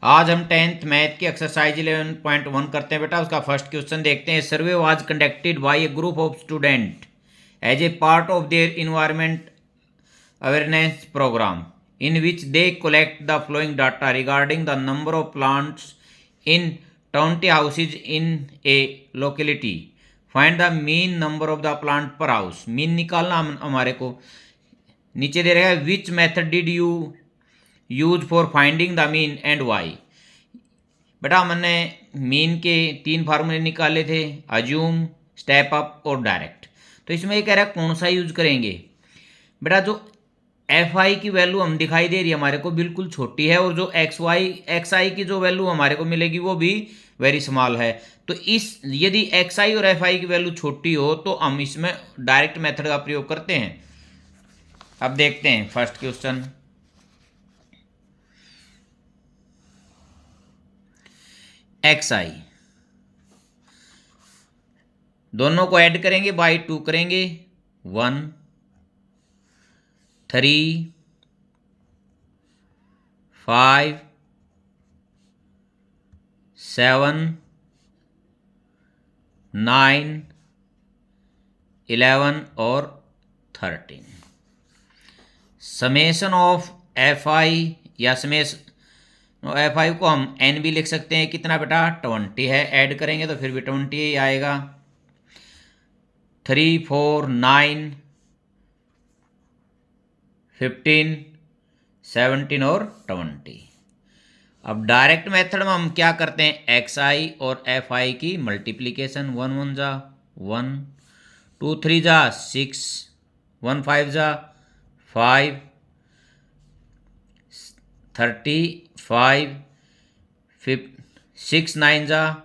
आज हम 10th math की एक्सरसाइज 11.1 करते हैं बेटा। उसका फर्स्ट क्वेश्चन देखते हैं। Survey was conducted by a group of student as a part of their environment awareness program in which they collect the following data regarding the number of plants in 20 houses in a locality. Find the mean number of the plant per house. Mean निकालना हमारे को। नीचे दे रहा है which method did you use for finding the mean and why. बेटा हमने mean के 3 फार्मूले निकाले थे, अज्यूम, स्टेप अप और डायरेक्ट। तो इसमें ये कह रहा है कौन सा यूज करेंगे। बेटा जो एफ आई की वैल्यू हम दिखाई दे रही है हमारे को बिल्कुल छोटी है, और जो एक्स आई की जो वैल्यू हमारे को मिलेगी वो भी वेरी स्मॉल है। तो इस यदि एक्स आई और एफ आई की वैल्यू छोटी हो तो हम इसमें डायरेक्ट मेथड का प्रयोग करते हैं। अब देखते हैं फर्स्ट क्वेश्चन। एक्स आई दोनों को ऐड करेंगे, बाई 2 करेंगे, 1 3 5 7 9 11 और 13। समेशन ऑफ एफ आई या समेशन एफ आई को हम एन भी लिख सकते हैं। कितना बेटा 20 है, ऐड करेंगे तो फिर भी 20 ही आएगा। 3 4 9 15 17 और 20। अब डायरेक्ट मेथड में हम क्या करते हैं, एक्स आई और एफ आई की मल्टीप्लीकेशन। 1 1 जा 1, 2 3 जा 6, 1 5 जा 5, 35, 6 9 जा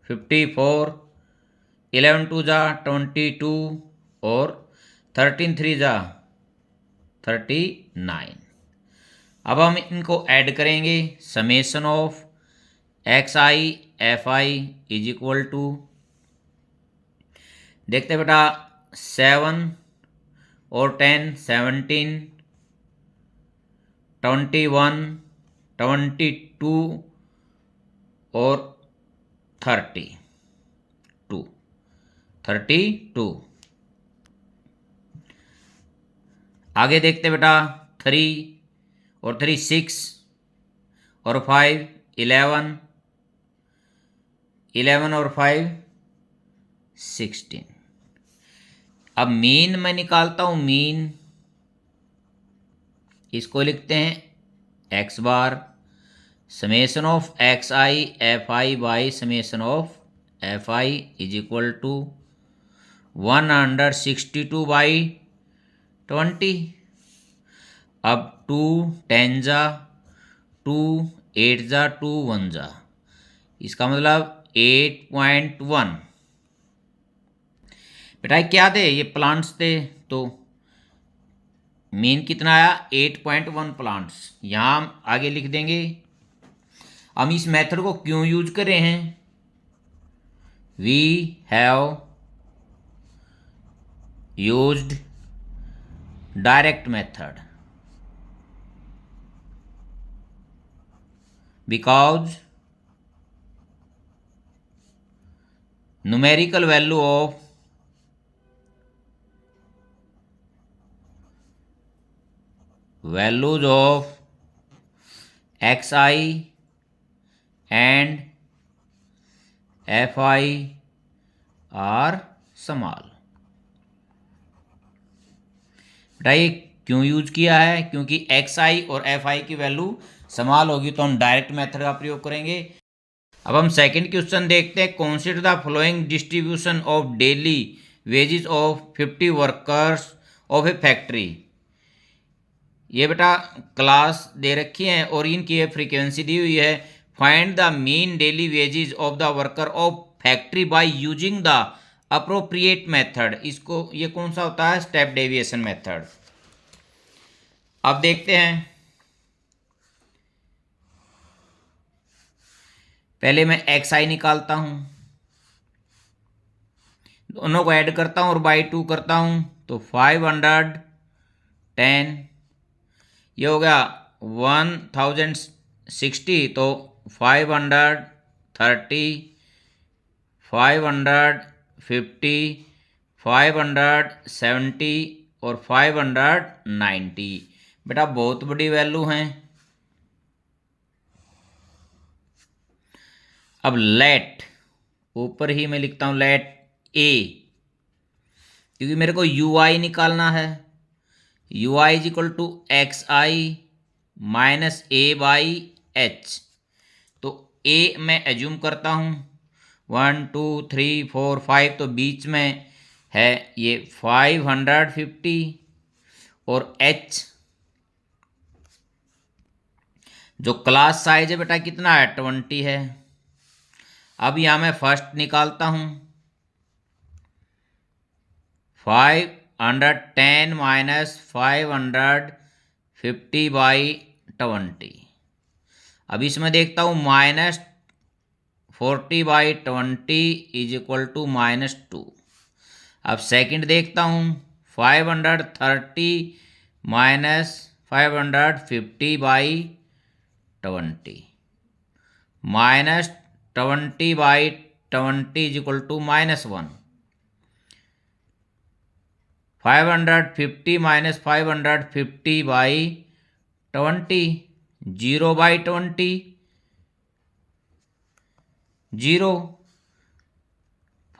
54, 11 2 जा 22 और 13 3 जा 39। अब हम इनको ऐड करेंगे। Summation of x i F i is equal to, देखते बेटा 7 और 10 17, 21 22 और 32। आगे देखते बेटा 3 और 3 6 और 5 11, 11 और 5 16। अब मीन मैं निकालता हूं। मीन इसको लिखते हैं x bar summation of x i F I by summation of F i is equal to 162 by 20। अब 2 10 जा 2 8 जा 2 1 जा, इसका मतलब 8.1। बेटा क्या थे, ये प्लांट्स थे, तो मीन कितना आया 8.1 प्लांट्स। यहाँ हम आगे लिख देंगे। हम इस मेथड को क्यों यूज कर रहे हैं, we have used direct method because numerical value of values of xi and fi are small। बेटा ये क्यों यूज किया है, क्योंकि एक्स आई और एफ आई की वैल्यू स्मॉल होगी तो हम डायरेक्ट मेथड का प्रयोग करेंगे। अब हम सेकंड क्वेश्चन देखते हैं। Consider the following distribution of daily wages of 50 workers of A factory. ये बेटा क्लास दे रखी है और इनकी फ्रीक्वेंसी दी हुई है। Find the mean daily wages of the worker of factory by using the appropriate method. इसको ये कौन सा होता है, स्टेप डेविएशन मेथड। अब देखते हैं। पहले मैं एक्स आई निकालता हूं, दोनों को ऐड करता हूं और बाई 2 करता हूं, तो 510 ये हो गया 1000 60 तो 530, 550, 570 और 590। बेटा बहुत बड़ी वैल्यू हैं। अब लेट, ऊपर ही मैं लिखता हूं लेट ए, क्योंकि मेरे को यू आई निकालना है। U I is equal to x I minus A by h. तो ए मैं एज्यूम करता हूं 1 2 3 4 5, तो बीच में है ये 550 और एच जो क्लास साइज है बेटा कितना है 20 है। अब यहां मैं फर्स्ट निकालता हूं 510 माइनस 550 बाई 20। अब इसमें देखता हूं -40/20 इज इक्वल टू -2। अब सेकंड देखता हूं 530 minus 550/20 -20/20 is equal to -1। 550 minus 550/20 0/20 0।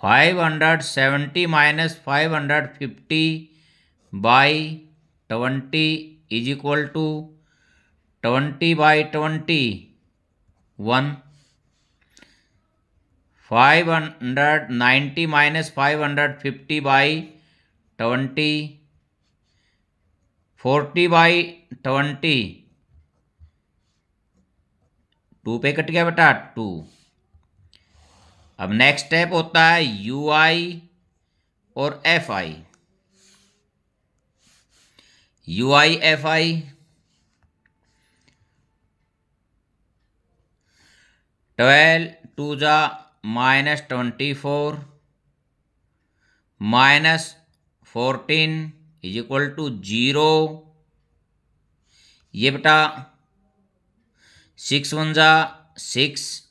570 minus 550/20 is equal to 20/20 1। 590 minus 550/20 40/20 2 पे कट गया बेटा 2। अब नेक्स्ट स्टेप होता है यू आई और f I. You I F I 12 2 जा -24 -14 इज इक्वल टू 0। ये बेटा 6 1 जा 6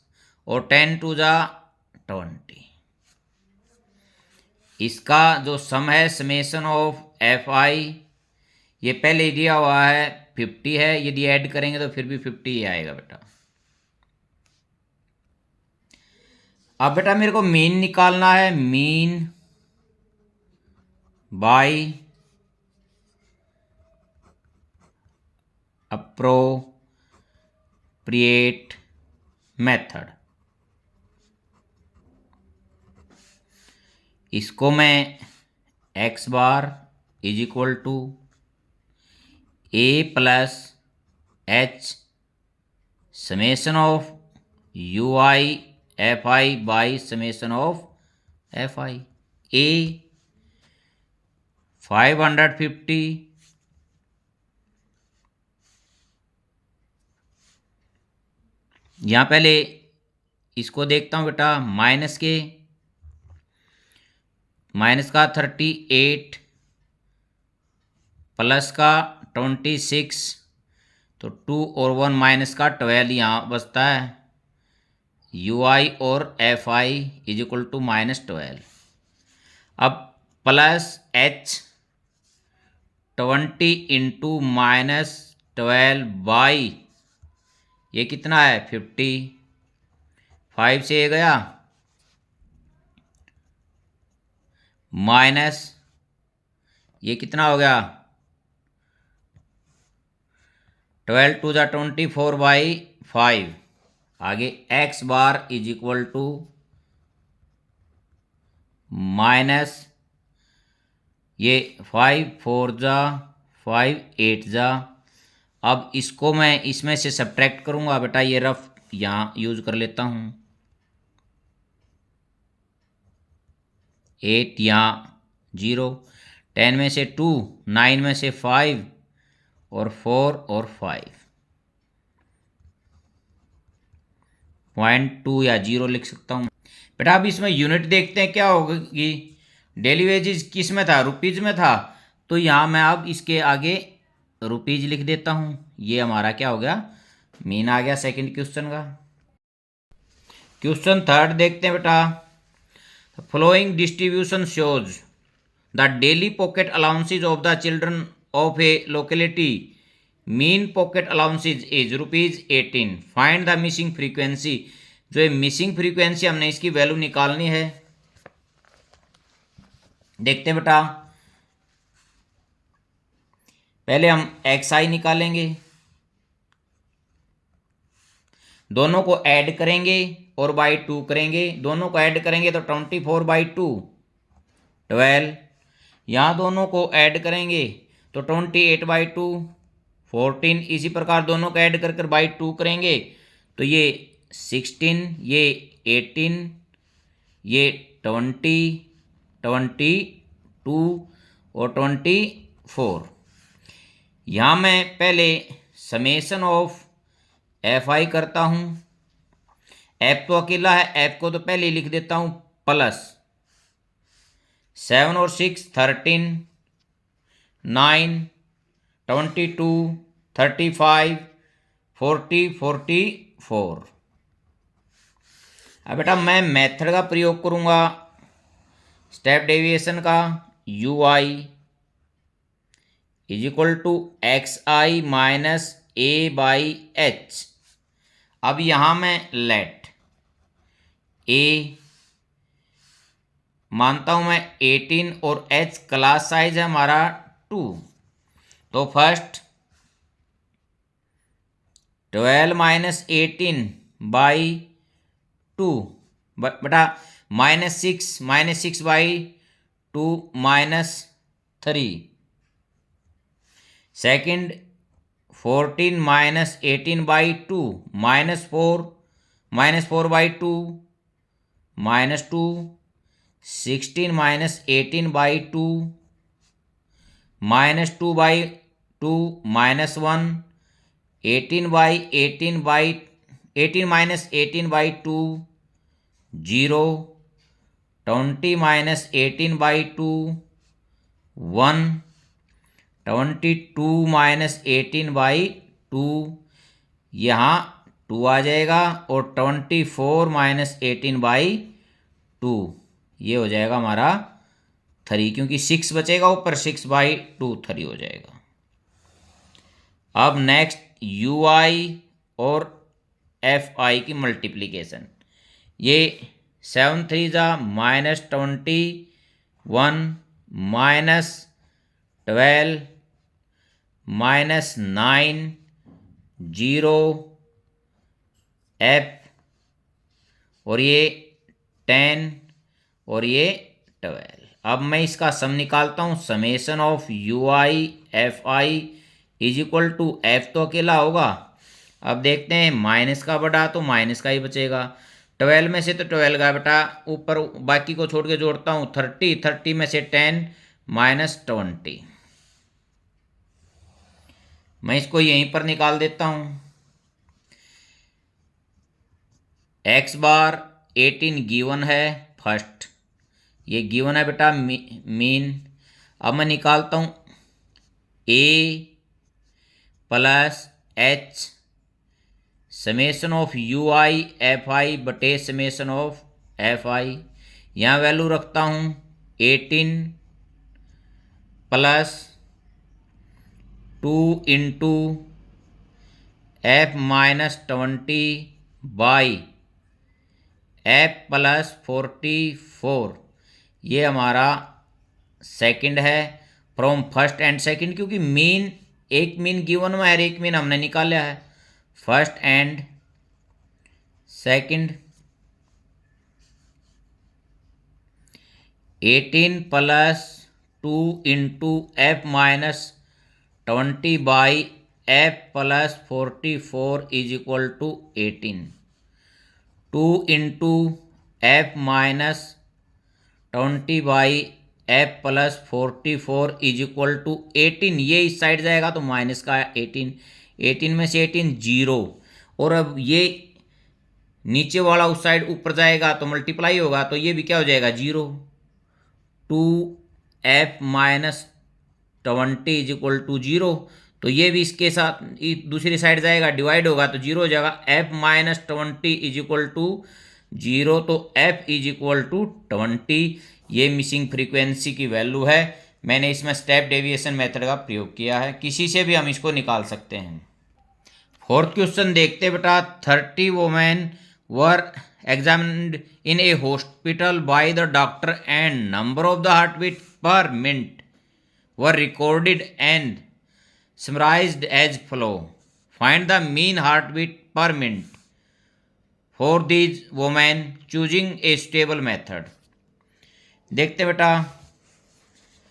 और 10 2 जा 20। इसका जो सम है समेशन ऑफ एफ आई, ये पहले दिया हुआ है 50 है, यदि ऐड करेंगे तो फिर भी 50 ही आएगा बेटा। अब बेटा मेरे को मीन निकालना है, मीन बाय अप्रोप्रिएट मेथड। इसको मैं X bar is equal to A plus H summation of U I F I by summation of F I. A 550 यहाँ पहले इसको देखता हूँ बेटा माइनस का 38 प्लस का 26, तो 2 और 1 माइनस का 12 यहाँ बचता है। यू आई और f i is equal to -12। अब प्लस एच 20 इंटू -12 बाई ये कितना है 50, 5 से ये गया माइनस ये कितना हो गया 12 2 जा 24/5। आगे x bar is equal to minus ये 5 4 जा 5 8 जा। अब इसको मैं इसमें से सब्ट्रैक्ट करूंगा बेटा, ये रफ यहाँ यूज कर लेता हूँ। 8 यहाँ 0, 10 में से 2, 9 में से 5 और 4 और 5 0.2 या 0 लिख सकता हूँ बेटा। अब इसमें यूनिट देखते हैं क्या होगी। डेली वेजेस किस में था, रुपीज़ में था, तो यहाँ मैं अब इसके आगे रुपीज़ लिख देता हूँ। ये हमारा क्या हो गया मीन आ गया सेकंड क्वेश्चन का। क्वेश्चन थर्ड देखते हैं बेटा। Following distribution shows the daily pocket allowances of the children of A locality. Mean pocket allowances is ₹18। Find the missing frequency. जो है मिसिंग फ्रीक्वेंसी हमने इसकी वैल्यू निकालनी है। देखते हैं बेटा, पहले हम XI निकालेंगे, दोनों को ऐड करेंगे और बाई 2 करेंगे। दोनों को ऐड करेंगे तो 24/2 12। यहाँ दोनों को ऐड करेंगे तो 28/2 14। इसी प्रकार दोनों को ऐड कर बाई 2 करेंगे तो ये 16, ये 18, ये 20, 22 और 24। यहाँ मैं पहले समेशन ऑफ FI करता हूँ। F तो अकेला है, F को तो पहले ही लिख देता हूँ प्लस 7 और 6 13, 9, 22, 35, 40, 44। अब बेटा मैं मेथड का प्रयोग करूँगा स्टेप डेविएशन का। UI is equal to XI minus A/H। अब यहाँ मैं लेट A मानता हूँ मैं 18 और H क्लास साइज है हमारा 2। तो फर्स्ट 12 माइनस 18/2 बेटा -6/2 -3। Second 14 minus 18/2 -4 -4/2 -2। 16 minus 18/2 -2/2 -1। 18 minus 18/2 0। 20 minus 18/2 1। 22 minus 18/2 यहाँ 2 आ जाएगा और 24 माइनस 18/2 ये हो जाएगा हमारा 3, क्योंकि 6 बचेगा ऊपर, 6/2 3 हो जाएगा। अब नेक्स्ट UI और FI की मल्टीप्लिकेशन। ये 7 3 जा -21 -12 -9 0 F और ये 10 और ये 12। अब मैं इसका सम निकालता हूँ। Summation of UI FI is equal to F तो अकेला होगा। अब देखते हैं माइनस का बड़ा तो माइनस का ही बचेगा। 12 में से तो 12 का बेटा ऊपर बाकी को छोड़ के जोड़ता हूँ 30। 30 में से 10 -20। मैं इसको यहीं पर निकाल देता हूँ। X बार 18 गिवन है फर्स्ट, ये गिवन है बेटा मीन। अब मैं निकालता हूँ A plus H summation of UI FI बटे समेशन ऑफ FI। यहाँ वैल्यू रखता हूँ 18 plus 2 into F minus 20 by F plus 44। ये हमारा सेकंड है फ्रॉम फर्स्ट एंड सेकंड, क्योंकि मीन एक मीन गिवन में है, एक मीन हमने निकाला है। First and second 18 plus 2 into F minus 20 by F plus 44 is equal to 18। 2 into F minus 20 by F plus 44 is equal to 18। ये इस साइड जाएगा तो माइनस का 18। 18 में से 18 0। और अब ये नीचे वाला उस साइड ऊपर जाएगा तो मल्टीप्लाई होगा, तो ये भी क्या हो जाएगा 0। 2F minus 20 is equal to 0। तो ये भी इसके साथ दूसरी साइड जाएगा, डिवाइड होगा तो 0 हो जाएगा। f minus 20 is equal to 0, तो f इज इक्वल टू 20। ये मिसिंग फ्रीक्वेंसी की वैल्यू है। मैंने इसमें स्टेप डेविएशन मेथड का प्रयोग किया है, किसी से भी हम इसको निकाल सकते हैं। फोर्थ क्वेश्चन देखते बेटा। 30 women were examined in a hospital by the doctor and number of the heart beat per minute were recorded and summarized as follows. Find the mean heart beat per minute for these women choosing a stable method. देखते बेटा,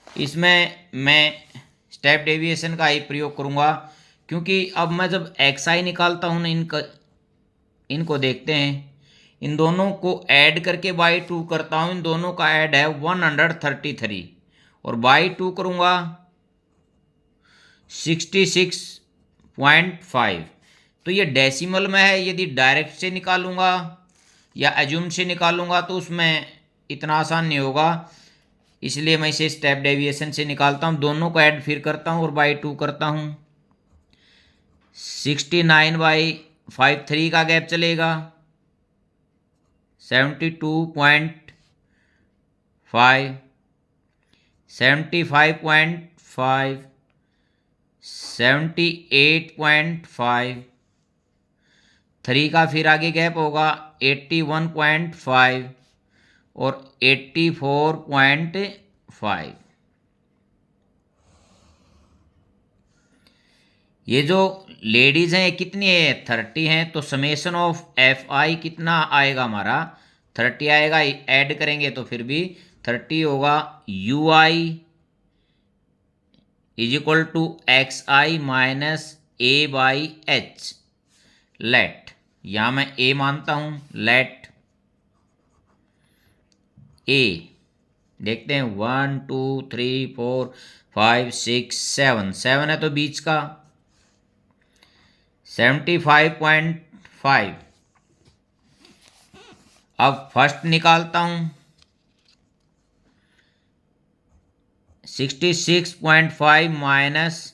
इसमें मैं step deviation का ही प्रयोग करूँगा, क्योंकि अब मैं जब एक्स आई निकालता हूँ ना, इनको देखते हैं, इन दोनों को ऐड करके बाई 2 करता हूँ। इन दोनों का ऐड है 133 और बाई 2 करूँगा 66.5। तो ये डेसिमल में है। यदि डायरेक्ट से निकालूंगा या एज्यूम से निकालूंगा तो उसमें इतना आसान नहीं होगा, इसलिए मैं इसे स्टेप डेविएशन से निकालता हूँ। दोनों को ऐड फिर करता हूँ और बाई 2 करता हूँ। 69/5 3 का गैप चलेगा, 72.5, 75.5, 78.5, 3 का फिर आगे गैप होगा 81.5 और 84.5। ये जो लेडीज़ हैं कितनी है, 30 हैं, तो समेशन ऑफ एफ आई कितना आएगा हमारा, 30 आएगा। ऐड करेंगे तो फिर भी 30 होगा। U I is equal to x I minus A by H. Let, यहाँ मैं ए मानता हूँ, लेट ए। देखते हैं 1 2 3 4 5 6 7, 7 है तो बीच का 75.5। अब फर्स्ट निकालता हूँ 66.5 माइनस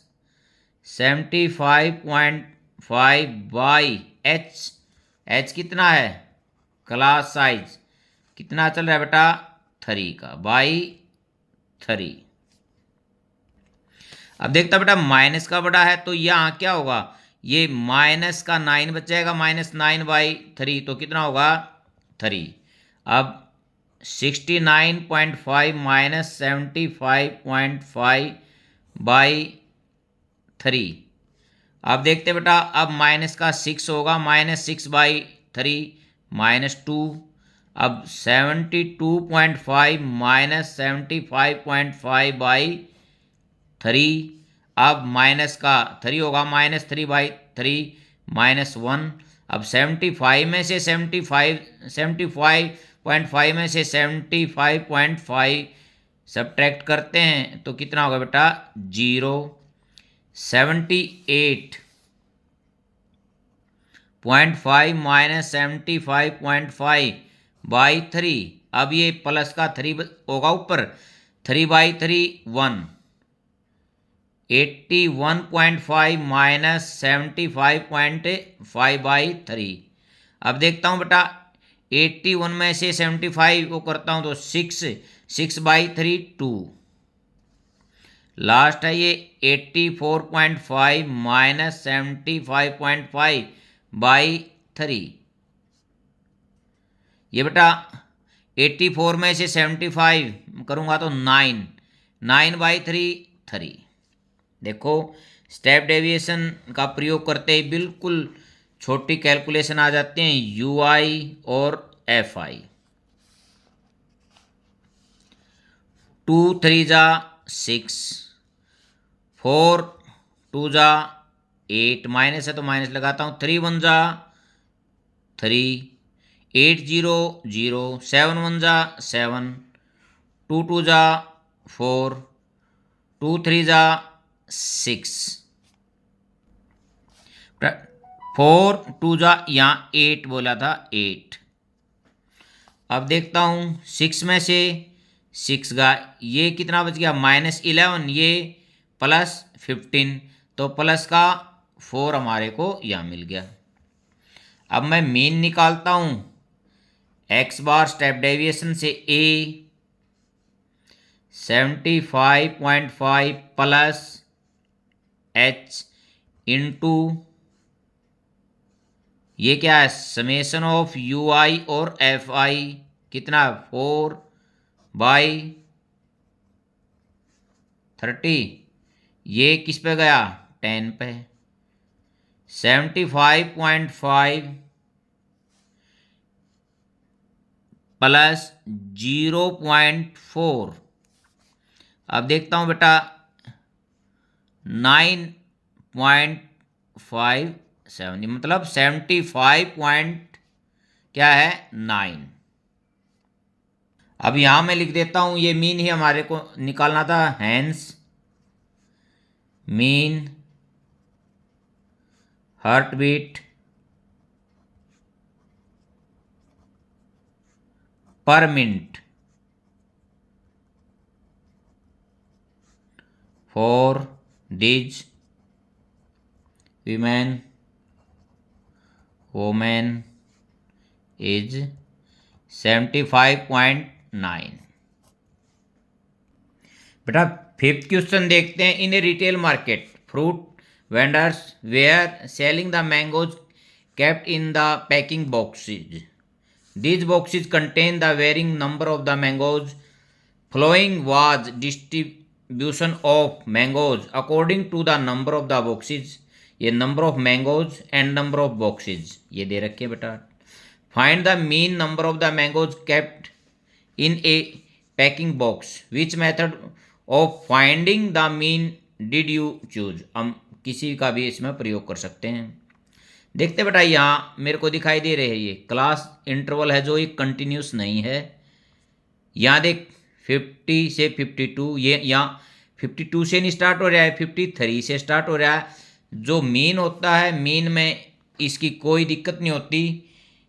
75.5 बाई एच। एच कितना है, क्लास साइज कितना चल रहा है बेटा, 3 का, बाई 3। अब देखता बेटा माइनस का बड़ा है तो यहाँ क्या होगा, ये माइनस का 9 बच जाएगा, -9/3, तो कितना होगा 3। अब 69.5 माइनस 75.5 बाई 3। अब देखते बेटा, अब माइनस का 6 होगा, -6/3 -2। अब 72.5 माइनस 75.5 बाई 3। अब माइनस का 3 होगा, -3/3 -1। अब 75 में से 75.5 में से 75.5 सब्ट्रैक्ट करते हैं तो कितना होगा बेटा, 0। 78.5 माइनस 75.5 बाई 3। अब ये प्लस का 3 होगा ऊपर, 3/3 1। 81.5 माइनस 75.5 बाई 3। अब देखता हूँ बेटा 81 में से 75 को करता हूँ तो 6/3 2। लास्ट है ये 84.5 माइनस 75.5 बाई 3। ये बेटा 84 में से 75 करूँगा तो 9/3 3। देखो स्टेप डेविएशन का प्रयोग करते ही बिल्कुल छोटी कैलकुलेशन आ जाती हैं, यू आई और एफ आई। 2 3 जा 6, 4 2 जा 8, माइनस है तो माइनस लगाता हूँ, 3 1 जा 3, 8 0 0, 7 1 जा 7, 2 2 जा 4, 2 3 जा 6, 4 2 जा यहाँ 8 बोला था 8। अब देखता हूँ 6 में से 6 का ये कितना बच गया, -11, ये +15, तो प्लस का 4 हमारे को यहाँ मिल गया। अब मैं मीन निकालता हूँ। एक्स बार स्टेप डेविएशन से ए 75.5 प्लस एच इंटू ये क्या है, समेशन ऑफ यू आई और एफ आई कितना 4/30। ये किस पे गया 10 पे। 75.5 प्लस 0.4। अब देखता हूँ बेटा 9.57 मतलब 75 पॉइंट क्या है 9। अब यहाँ मैं लिख देता हूँ, ये मीन ही हमारे को निकालना था, hence mean heart beat per minute for these women is 75.9। बेटा फिफ्थ क्वेश्चन देखते हैं। In a retail market fruit vendors were selling the mangoes kept in the packing boxes. These boxes contain the varying number of the mangoes. Following was distribution of mangoes according to the number of the boxes. ये number of mangoes and number of boxes ये दे रखे बेटा। Find the mean number of the mangoes kept in a packing box. Which method of finding the mean did you choose? हम किसी का भी इसमें प्रयोग कर सकते हैं। देखते बेटा यहाँ मेरे को दिखाई दे रहे हैं ये क्लास इंटरवल है जो ये कंटिन्यूस नहीं है। यहाँ देख 50 से 52, ये यहाँ 52 से नहीं स्टार्ट हो रहा है, 53 से स्टार्ट हो रहा है। जो मीन होता है मीन में इसकी कोई दिक्कत नहीं होती।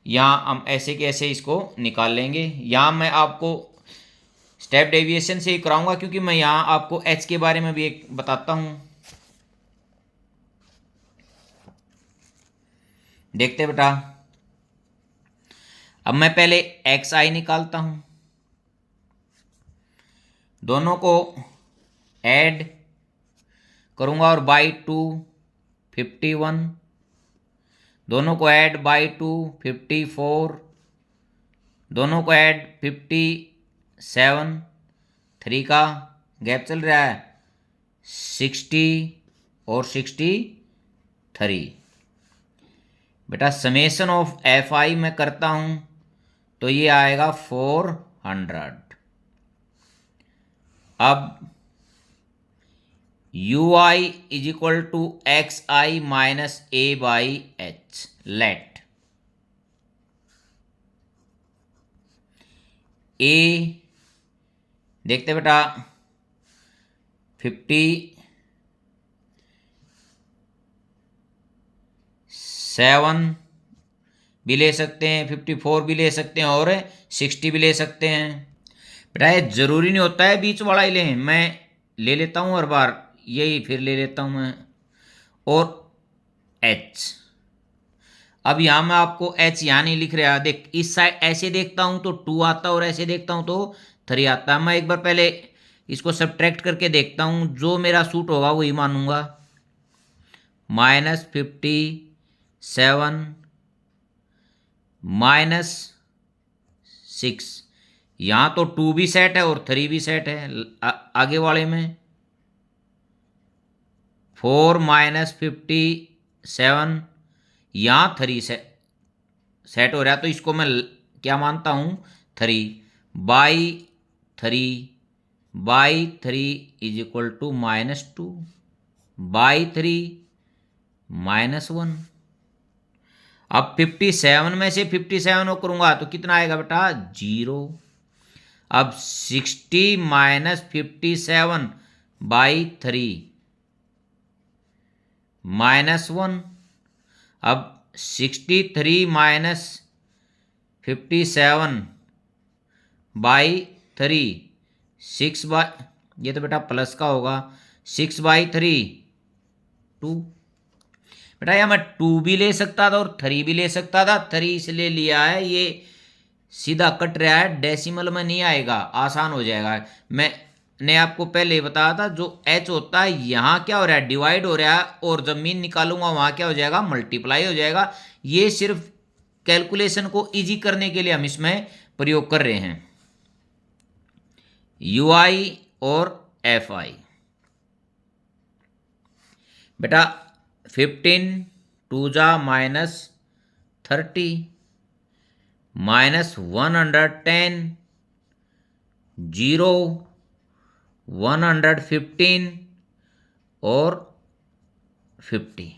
यहाँ हम ऐसे के ऐसे इसको निकाल लेंगे। यहाँ मैं आपको स्टेप डेविएशन से ही कराऊंगा क्योंकि मैं यहाँ आपको एच के बारे में भी एक बताता हूँ। देखते बेटा अब मैं पहले एक्स आई निकालता हूं, दोनों को ऐड करूंगा और बाई 2 51, दोनों को ऐड बाई 2 54, दोनों को ऐड 57, 3 का गैप चल रहा है 60 और 63। बेटा समेशन ऑफ एफ आई में करता हूं तो ये आएगा 400। अब U I is equal to x I minus A by H. Let A देखते बेटा 57 भी ले सकते हैं, 54 भी ले सकते हैं और 60 भी ले सकते हैं। बेटा ये ज़रूरी नहीं होता है बीच वाला ही लें, मैं ले लेता हूँ हर बार यही फिर ले लेता हूँ मैं। और एच अब यहाँ मैं आपको एच यहाँ नहीं लिख रहा, देख इस साइड ऐसे देखता हूँ तो 2 आता है और ऐसे देखता हूँ तो 3 आता है। मैं एक बार पहले इसको सब्ट्रैक्ट करके देखता हूँ, जो मेरा सूट होगा वही मानूंगा। -57 -6, यहाँ तो 2 भी सेट है और 3 भी सेट है। आगे वाले में 4 -57 यहाँ 3 सेट हो रहा है तो इसको मैं क्या मानता हूँ 3 by 3 is equal to -2 by 3 -1। अब 57 में से 57 को करूंगा तो कितना आएगा बेटा 0। अब 60 -57 बाई 3 -1। अब 63 -57 बाई 3 6 बाई, ये तो बेटा प्लस का होगा 6/3 2। बेटा यहाँ मैं 2 भी ले सकता था और 3 भी ले सकता था, 3 इसलिए लिया है, ये सीधा कट रहा है, डेसिमल में नहीं आएगा, आसान हो जाएगा। मैंने आपको पहले ही बताया था, जो h होता है यहाँ क्या हो रहा है, डिवाइड हो रहा है, और जब मीन निकालूंगा वहाँ क्या हो जाएगा, मल्टीप्लाई हो जाएगा। ये सिर्फ कैलकुलेशन को इजी करने के लिए हम इसमें प्रयोग कर रहे हैं, UI और FI। बेटा 15 2 जा -30 -110 0 115 और 50।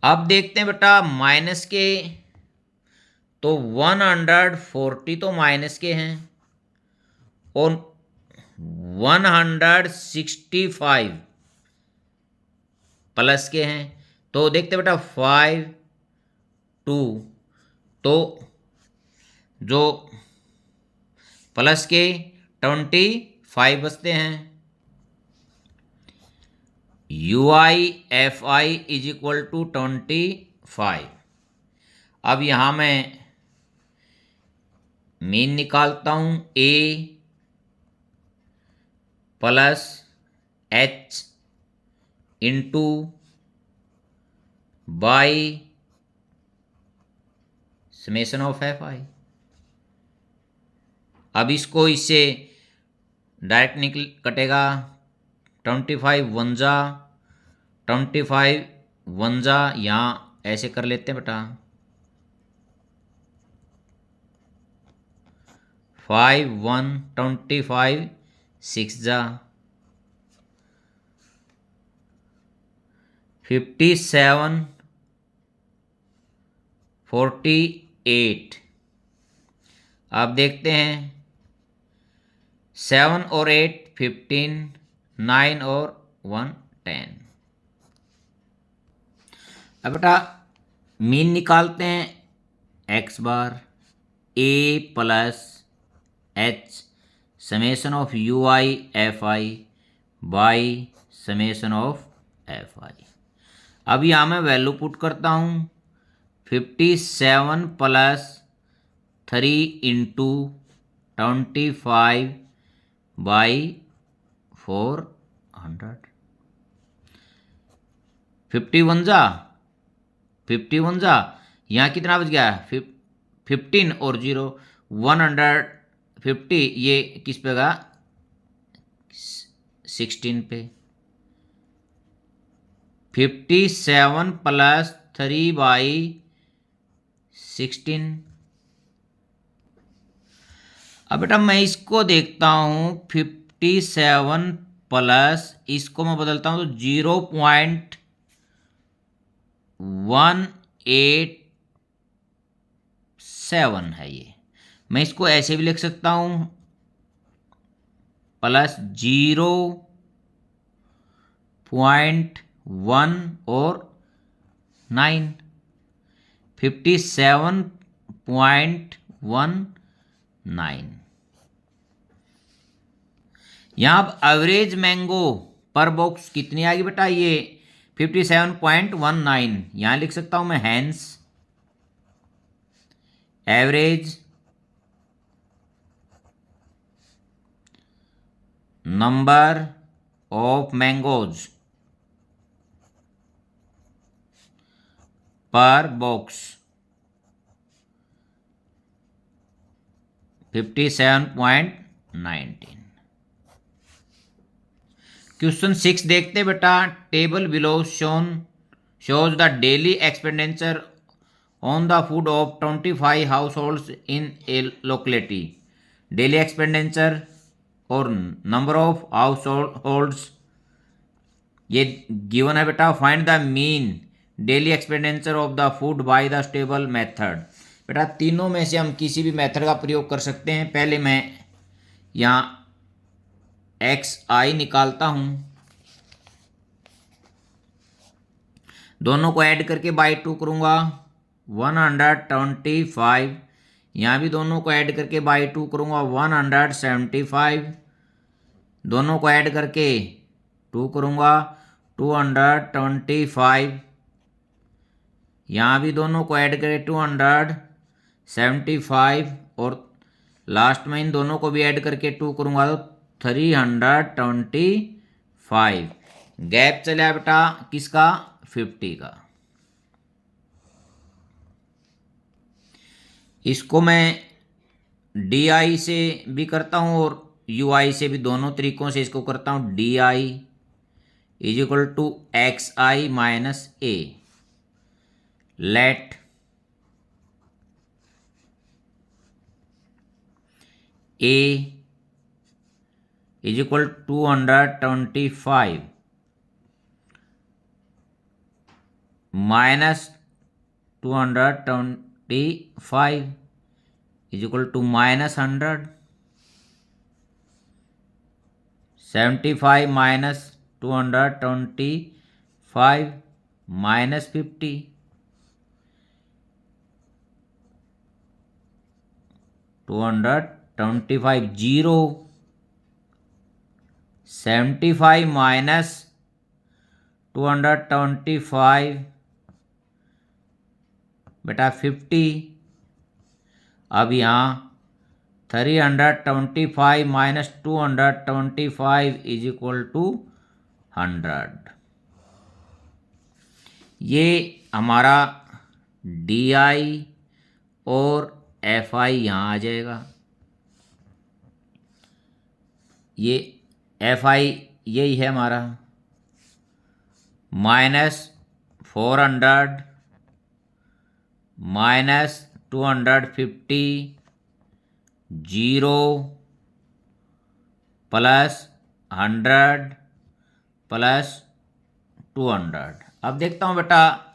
अब देखते हैं बेटा माइनस के, तो 140 तो माइनस के हैं और 165 प्लस के हैं। तो देखते हैं बेटा 5 2, तो जो प्लस के 25 बचते हैं। UIFI is equal to 25। अब यहां मैं मीन निकालता हूं, A plus H into by summation of FI। अब इसको इससे डायरेक्ट निकल कटेगा, 25 1 जा 25 1 जा, यहाँ ऐसे कर लेते हैं बेटा, 5 1 25 6 जा 57 48। अब देखते हैं 7 और 8 15, 9 और 1 10। अब बेटा मीन निकालते हैं, x bar A plus H summation of UIFI by summation of FI। अब यहाँ मैं वैल्यू पुट करता हूँ, 57 प्लस 3 इंटू 25 बाई 400। 51 जा 51 जा, यहाँ कितना बच गया, 15 और 0 150, ये किस पे गया, 16 पे। 57 प्लस 3 बाई 16। अब बेटा मैं इसको देखता हूँ, 57 प्लस इसको मैं बदलता हूँ तो 0.187 है ये। मैं इसको ऐसे भी लिख सकता हूँ, प्लस 0.1 और 9, 57.19। यहाँ अब एवरेज मैंगो पर बॉक्स कितनी आएगी बेटा, ये 57.19। यहाँ लिख सकता हूँ मैं, hence average number of mangoes per box 57.19। Question 6 देखते बेटा, table below shows the daily expenditure on the food of 25 households in a locality. Daily expenditure और नंबर ऑफ हाउस होल्ड्स ये गिवन है बेटा। Find the mean daily expenditure of the food by the table method. बेटा तीनों में से हम किसी भी मेथड का प्रयोग कर सकते हैं। पहले मैं यहाँ XI निकालता हूँ, दोनों को ऐड करके बाई 2 करूँगा, 125। यहाँ भी दोनों को ऐड करके बाई 2 करूँगा, 175। दोनों को ऐड करके 2 करूँगा, 225, यहाँ भी दोनों को ऐड करें 275, और लास्ट में इन दोनों को भी ऐड करके 2 करूँगा तो 325। गैप चला बेटा किसका? 50 का। इसको मैं DI से भी करता हूँ और UI से भी, दोनों तरीकों से इसको करता हूँ। DI is equal to XI minus A। Let A is equal 225 minus 225 is equal to minus 100। 75 minus 225 minus 50, 225 zero. 75 minus 225 बेटा 50। अब यहाँ 325 माइनस 225 इज इक्वल टू 100। ये हमारा DI और FI यहाँ आ जाएगा। ये FI यही है हमारा, minus 400 minus 250 zero plus 100 plus 200। अब देखता हूँ बेटा,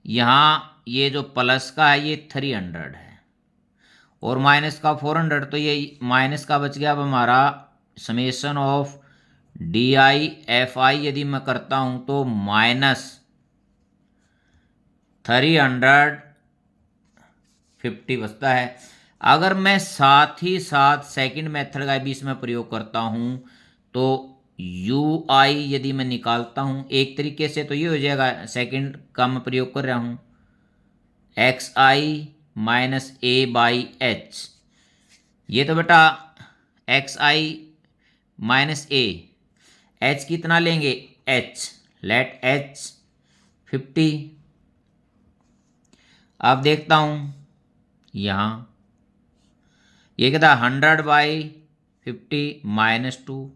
यहाँ ये जो प्लस का है ये 300 है और माइनस का 400, तो ये माइनस का बच गया। अब हमारा समेशन ऑफ DI FI यदि मैं करता हूँ तो माइनस 350 बचता है। अगर मैं साथ ही साथ सेकंड मेथड का भी इसमें प्रयोग करता हूँ तो UI यदि मैं निकालता हूँ एक तरीके से तो ये हो जाएगा, सेकंड का मैं प्रयोग कर रहा हूँ, XI minus A by H। ये तो बेटा XI माइनस A, H कितना लेंगे? H, let H 50। अब देखता हूँ यहाँ ये कहता 100 बाई 50 माइनस 2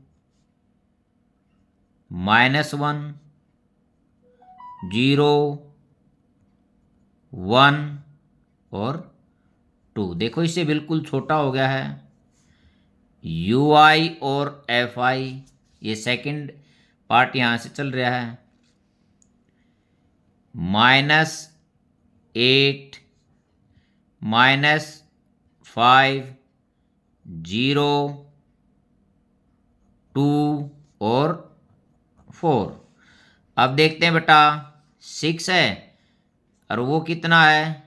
माइनस 1 0 1 और 2। देखो इससे बिल्कुल छोटा हो गया है। UI और FI ये सेकंड पार्ट यहाँ से चल रहा है, माइनस 8 माइनस 5 0 2 और 4। अब देखते हैं बेटा 6 है और वो कितना है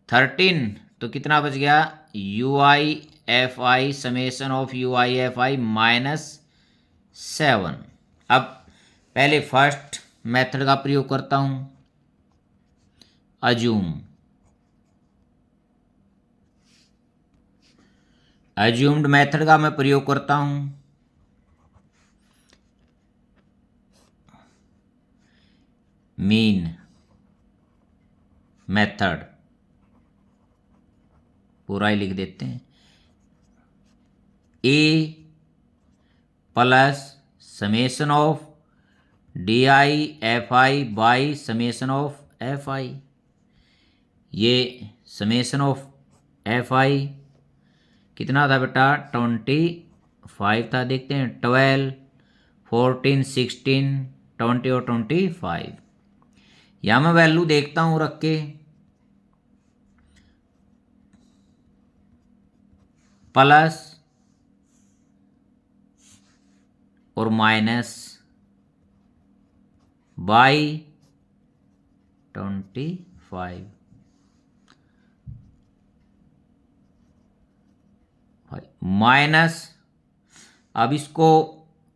13, तो कितना बच गया? UI FI summation of UI FI minus 7। अब पहले फर्स्ट मेथड का प्रयोग करता हूं, अज्यूम्ड मेथड का मैं प्रयोग करता हूं। मीन मेथड पूरा ही लिख देते हैं, A plus summation of DI FI by summation of FI। ये समेशन ऑफ FI कितना था बेटा? 25 था। देखते हैं 12 14 16 20 और 25। यहाँ मैं वैल्यू देखता हूँ रख के, प्लस और माइनस बाई 25 माइनस। अब इसको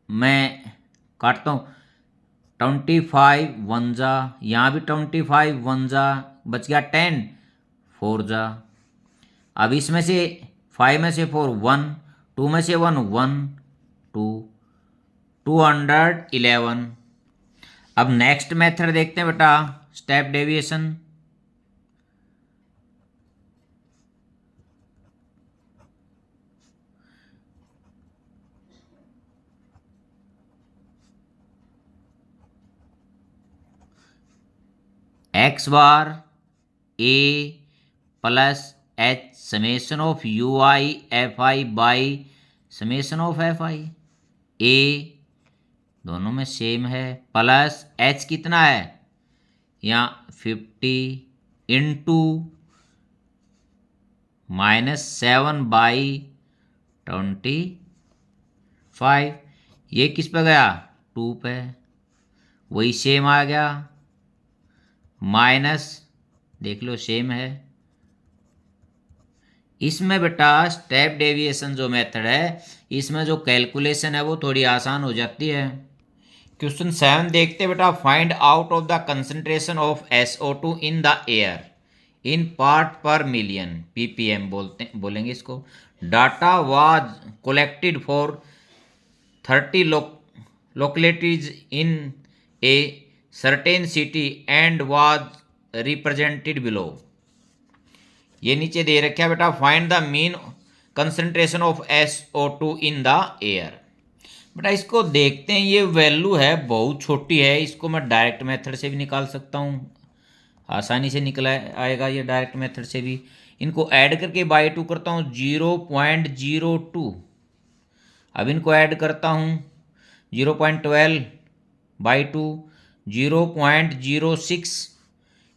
मैं काटता हूँ, 25 वन जा, यहाँ भी 25 वन जा, बच गया 10 फोर जा। अब इसमें से 5 में से 4 1, 2 में से 1 1 2, 211। अब नेक्स्ट मेथड देखते हैं बेटा, step deviation. X bar A plus H summation of U I F I by summation of F I. A दोनों में सेम है, प्लस एच कितना है यहाँ 50 इंटू -7/25। ये किस पे गया 2 पे, वही सेम आ गया, माइनस देख लो सेम है। इसमें बेटा स्टेप डेविएशन जो मेथड है, इसमें जो कैलकुलेशन है वो थोड़ी आसान हो जाती है। क्वेश्चन 7 देखते हैं बेटा, find out of the concentration of SO2 in the air in part पर मिलियन, ppm बोलेंगे इसको। Data was collected for 30 localities in a certain city and was represented below। ये नीचे दे रखा है बेटा, find the mean concentration of SO2 in the air. बेटा इसको देखते हैं, ये वैल्यू है बहुत छोटी है, इसको मैं डायरेक्ट मेथड से भी निकाल सकता हूँ, आसानी से निकला आएगा ये डायरेक्ट मेथड से भी। इनको ऐड करके बाई 2 करता हूँ 0.02। अब इनको ऐड करता हूँ 0.12/2 0.06।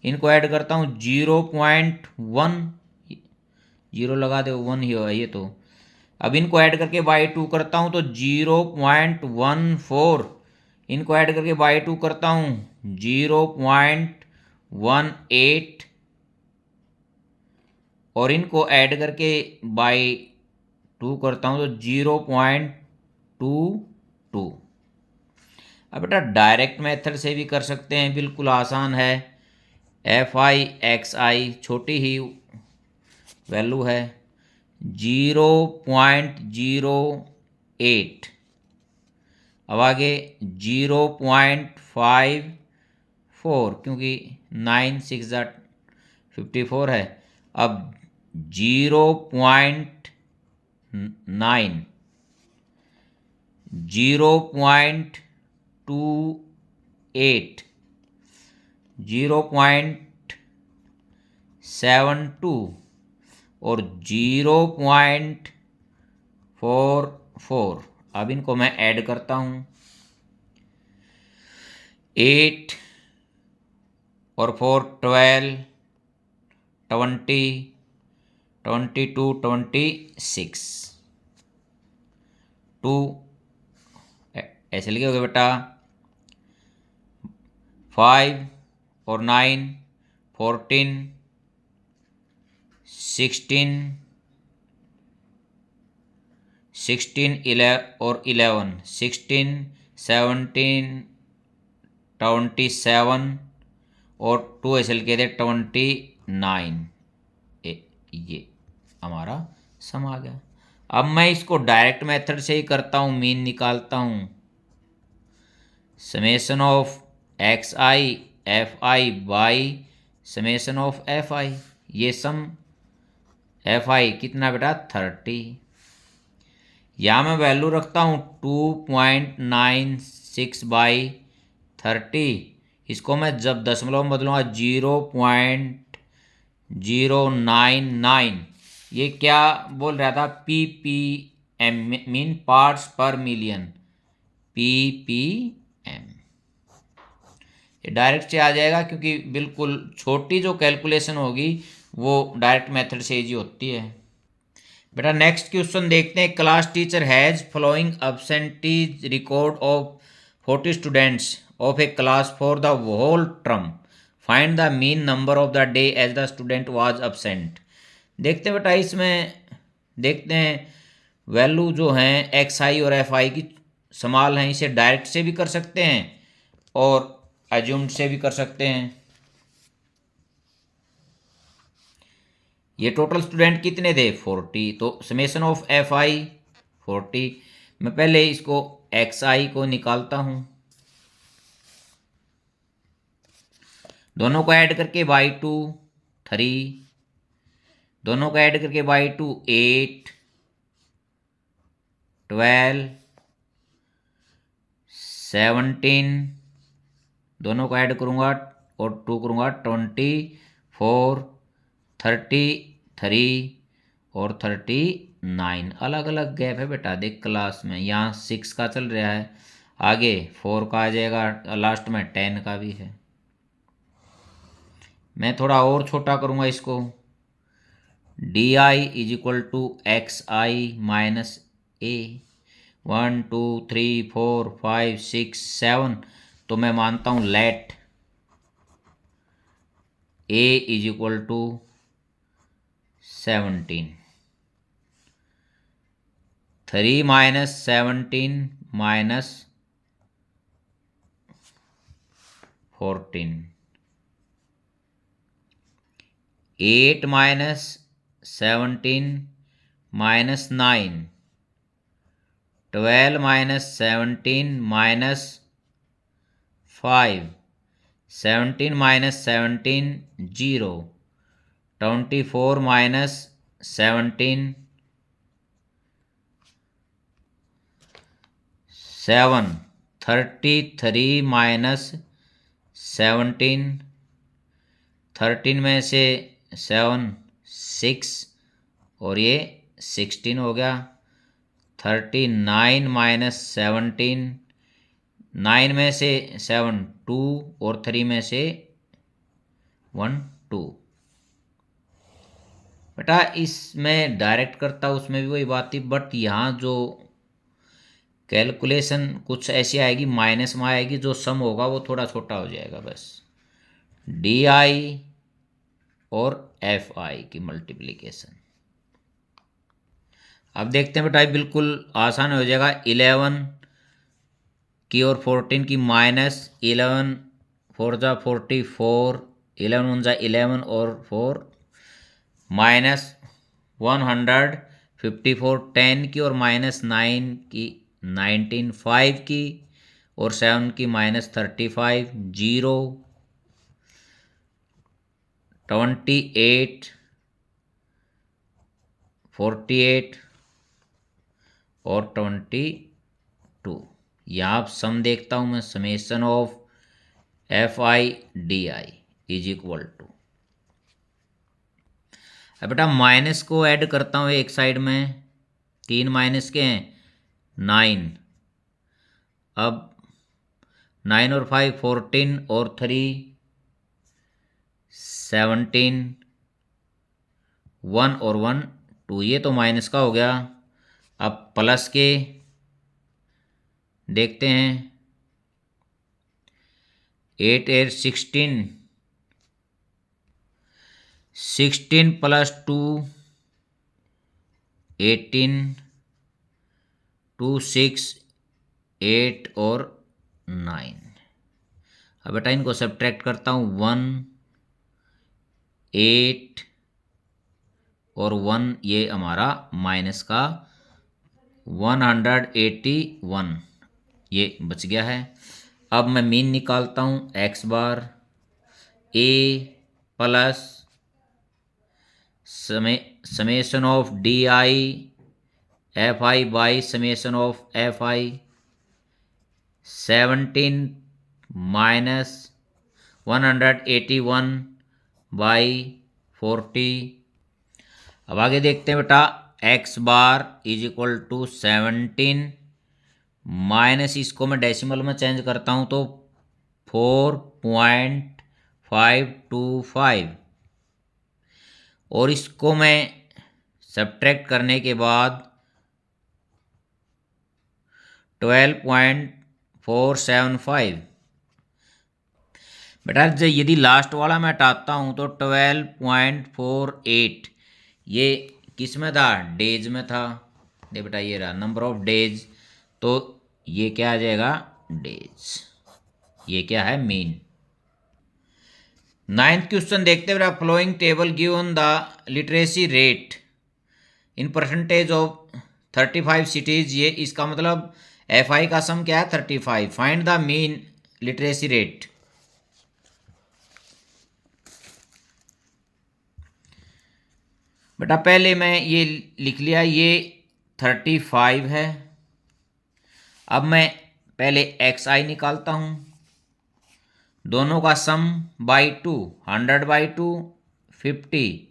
इनको ऐड करता हूँ 0.1, 0 लगा दो 1 ही है ये तो। अब इनको ऐड करके बाई 2 करता हूँ तो 0.14। इनको ऐड करके बाई 2 करता हूँ 0.18 और इनको ऐड करके बाई 2 करता हूँ तो 0.22। अब बेटा डायरेक्ट मेथड से भी कर सकते हैं, बिल्कुल आसान है। FI/XI छोटी ही वैल्यू है 0.08। अब आगे 0.54 क्योंकि 9 6 54 है। अब 0.9 0.28 0.72 और 0.44। अब इनको मैं ऐड करता हूँ 8 और 4 12 20 22 26 2 ऐसे लिखे होगे बेटा। 5 और 9 14 16 11 और 11 16 17 27 और 2 ऐसे लिखे थे 29। ये हमारा सम आ गया। अब मैं इसको डायरेक्ट मेथड से ही करता हूँ, मीन निकालता हूँ। Summation of XI FI by summation of FI, ये सम FI कितना बेटा 30। यहाँ मैं वैल्यू रखता हूँ 2.96/30। इसको मैं जब दशमलव में बदलूँगा 0.099। ये क्या बोल रहा था ppm मीन पार्ट्स पर मिलियन, ppm। ये डायरेक्ट से आ जाएगा क्योंकि बिल्कुल छोटी जो कैलकुलेशन होगी वो डायरेक्ट मेथड से ईजी होती है। बेटा नेक्स्ट क्वेश्चन देखते हैं, class teacher has following absentees record of 40 students of a class for the whole term, find the mean number of the day as the student was absent. देखते हैं बेटा, इसमें देखते हैं वैल्यू जो हैं XI और FI की सवाल हैं इसे डायरेक्ट से भी कर सकते हैं और एज्यूम्ड से भी कर सकते हैं। ये टोटल स्टूडेंट कितने थे 40, तो समेशन ऑफ एफ आई 40। मैं पहले इसको एक्स आई को निकालता हूँ, दोनों को ऐड करके बाई 2 3, दोनों को ऐड करके बाई 2 8 12 17, दोनों को ऐड करूँगा और 2 करूँगा 24 33 और 39। अलग अलग गैप है बेटा देख क्लास में, यहाँ 6 का चल रहा है, आगे 4 का आ जाएगा, लास्ट में 10 का भी है। मैं थोड़ा और छोटा करूँगा इसको, d i is equal to x I minus a, 1 2 3 4 5 6 7, तो मैं मानता हूँ let a is equal to 17, 3 minus 17 minus 14, 8 minus 17 minus 9, 12 minus 17 minus 5, 17 minus 17 0, 24 minus 17 7, 33 minus 17, 13 में से 7 6 और ये 16 हो गया, 39 माइनस 17, 9 में से 7 2 और 3 में से 1 2। बेटा इसमें डायरेक्ट करता उसमें भी वही बात थी, बट यहाँ जो कैलकुलेशन कुछ ऐसी आएगी, माइनस में आएगी, जो सम होगा वो थोड़ा छोटा हो जाएगा बस। डी आई और एफ आई की मल्टीप्लिकेशन अब देखते हैं बेटा, बिल्कुल आसान हो जाएगा। 11 की और 14 की माइनस 11 4 जा 44, 11 1 जा 11 और 4 माइनस 154, 10 की और माइनस 9 की 19, 5 की और 7 की माइनस 35, 0 28 48 और 22। यहाँ सम देखता हूँ मैं, summation of F i d i is equal to, अब बेटा माइनस को ऐड करता हूँ एक साइड में, 3 माइनस के हैं 9, अब 9 और 5 14 और 3 17, 1 और 1 2, ये तो माइनस का हो गया। अब प्लस के देखते हैं, 8 8 16, 16 प्लस 2 18, 2 6 8 और 9। अब बेटा इनको सब्ट्रैक्ट करता हूँ, 1 8 और 1, ये हमारा माइनस का 181, ये बच गया है। अब मैं मीन निकालता हूँ, x bar A plus summation of d i F I by summation of F i 17 minus 181 by 40। अब आगे देखते हैं बेटा, x bar is equal to 17 minus, इसको मैं डेसिमल में चेंज करता हूँ तो 4.525, और इसको मैं सब्ट्रैक्ट करने के बाद 12.475। बेटा यदि लास्ट वाला मैं हटाता हूँ तो 12.48, ये किस में था, डेज में था। देख बेटा ये रहा नंबर ऑफ डेज, तो ये क्या आ जाएगा डेज। ये क्या है मीन। 9th क्वेश्चन देखते हुए following table given the literacy rate in percentage of 35 cities. ये इसका मतलब FI का सम क्या है 35। Find the mean literacy rate. बेटा पहले मैं ये लिख लिया, ये 35 है। अब मैं पहले XI निकालता हूँ, दोनों का सम बाई 2, 100/2 50,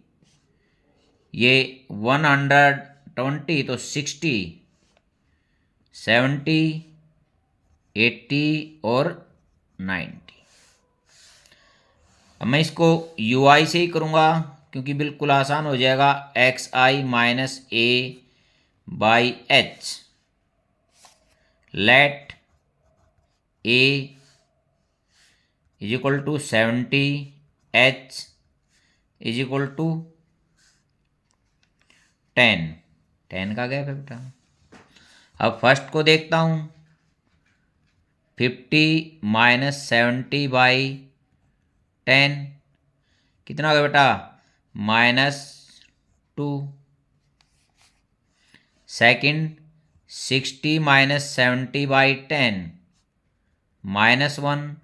ये 120 तो 60, 70, 80 और 90। अब मैं इसको UI से ही करूँगा क्योंकि बिल्कुल आसान हो जाएगा। XI minus A/H let A is equal to 70, H is equal to 10 का गैप है बेटा। अब फर्स्ट को देखता हूँ, 50 माइनस 70/10 कितना हो गया बेटा -2। सेकंड 60 माइनस 70/10 -1,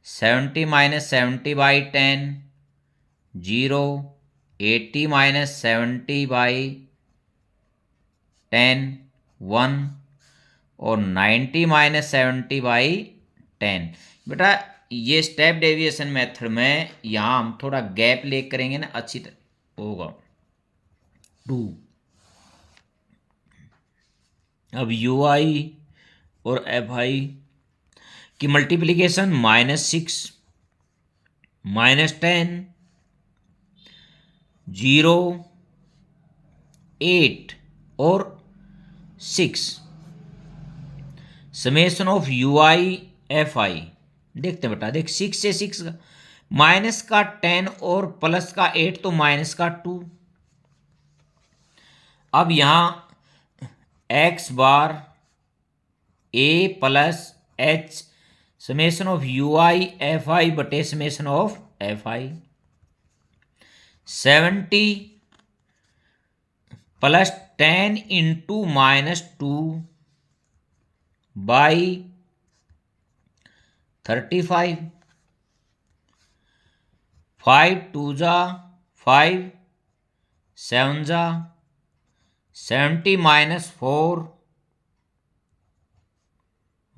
70 माइनस 70/10 0, 80 माइनस 70/10 1 और 90 माइनस 70/10। बेटा ये स्टेप डेविएशन मेथड में यहाँ हम थोड़ा गैप ले करेंगे ना, अच्छी तरह होगा 2। अब UI और FI की मल्टीप्लिकेशन -6 -10 0 8 और 6 समेशन ऑफ UI FI देखते हैं बेटा। देख 6 से 6 माइनस का 10 और प्लस का 8 तो माइनस का 2। अब यहां X bar A plus H summation of UI FI बटे summation of FI 70 plus 10 into -2 by 35 5 2 जा 5 7 जा 70 -4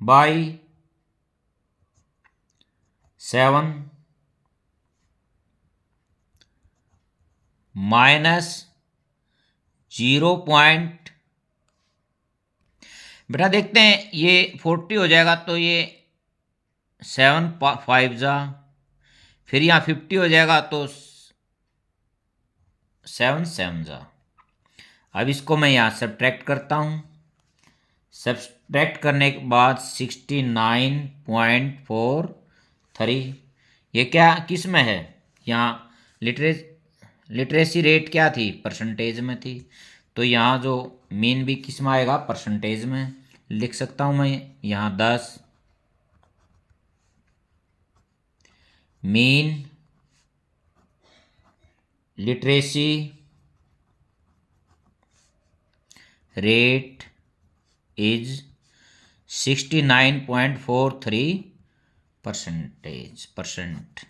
बाई 7 -0 पॉइंट। बेटा देखते हैं ये 40 हो जाएगा तो ये 7 5 जा, फिर यहाँ 50 हो जाएगा तो 7 7 जा। अब इसको मैं यहाँ सब्ट्रैक्ट करता हूँ। सब्ट्रैक्ट करने के बाद 69.43 ये क्या किस में है, यहाँ लिटरेसी रेट क्या थी परसेंटेज में थी, तो यहाँ जो मीन भी किस में आएगा परसेंटेज में लिख सकता हूँ मैं। यहाँ 10 मीन लिटरेसी रेट इज 69.43%।